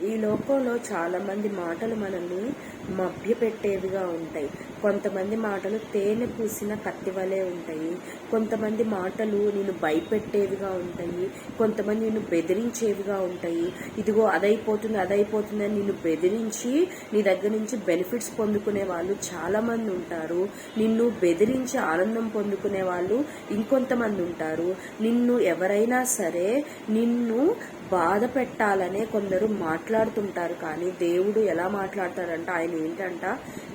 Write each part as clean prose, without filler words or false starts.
ఈ లోకంలో చాలామంది మాటలు మనల్ని మభ్యపెట్టేవిగా ఉంటాయి. కొంతమంది మాటలు తేనె పూసిన కత్తి వలె ఉంటాయి. కొంతమంది మాటలు నిన్ను భయపెట్టేవిగా ఉంటాయి. కొంతమంది నిన్ను బెదిరించేవిగా ఉంటాయి. ఇదిగో అదైపోతుంది అని నిన్ను బెదిరించి నీ దగ్గర నుంచి బెనిఫిట్స్ పొందుకునే వాళ్ళు చాలామంది ఉంటారు. నిన్ను బెదిరించి ఆనందం పొందుకునే వాళ్ళు ఇంకొంతమంది ఉంటారు. నిన్ను ఎవరైనా సరే నిన్ను బాధ పెట్టాలనే కొందరు మాట్లాడుతుంటారు. కానీ దేవుడు ఎలా మాట్లాడతాడంట, ఆయన ఏంటంట,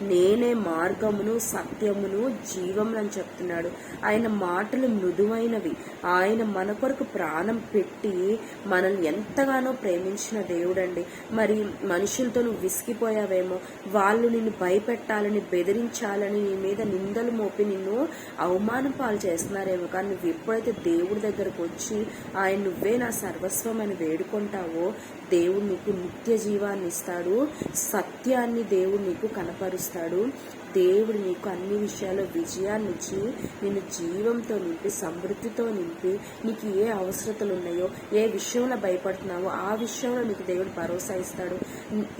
నేనే మార్గమును సత్యమును జీవమును అని చెప్తున్నాడు. ఆయన మాటలు మృదువైనవి. ఆయన మన కొరకు ప్రాణం పెట్టి మనల్ని ఎంతగానో ప్రేమించిన దేవుడండి. మరి మనుషులతో నువ్వు విసిగిపోయావేమో, వాళ్ళు నిన్ను భయపెట్టాలని బెదిరించాలని నీ మీద నిందలు మోపి నిన్ను అవమానం పాలు చేస్తున్నారేమో. కానీ నువ్వు ఎప్పుడైతే దేవుడి దగ్గరకు వచ్చి ఆయన నువ్వే నా సర్వస్వం అని వేడుకుంటావో దేవుడు నీకు నిత్య జీవాన్ని ఇస్తాడు. సత్యాన్ని దేవుడు నీకు కనపరుస్తాడు. దేవుడు నీకు అన్ని విషయాల్లో విజయాన్ని ఇచ్చి నిన్ను జీవంతో నింపి సమృద్ధితో నింపి నీకు ఏ అవసరతలు ఉన్నాయో, ఏ విషయంలో భయపడుతున్నావో ఆ విషయంలో నీకు దేవుడు భరోసా ఇస్తాడు.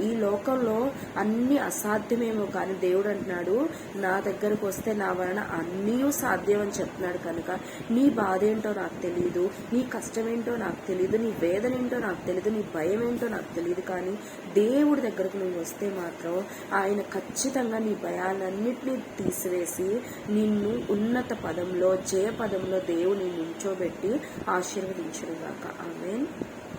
ఈ లోకంలో అన్ని అసాధ్యమేమో కానీ దేవుడు అంటున్నాడు, నా దగ్గరకు వస్తే నా వలన అన్నీ సాధ్యం అని చెప్తున్నాడు. కనుక నీ బాధ ఏంటో నాకు తెలియదు, నీ కష్టం ఏంటో నాకు తెలియదు, నీ వేదన ఏంటో నాకు తెలియదు, నీ భయం ఏంటో నాకు తెలియదు. కానీ దేవుడి దగ్గరకు నువ్వు వస్తే మాత్రం ఆయన ఖచ్చితంగా నీ భయాలన్నింటినీ తీసివేసి నిన్ను ఉన్నత పదంలో, జయ పదంలో దేవుని నిల్చోబెట్టి ఆశీర్వదించునుగాక. ఆమేన్.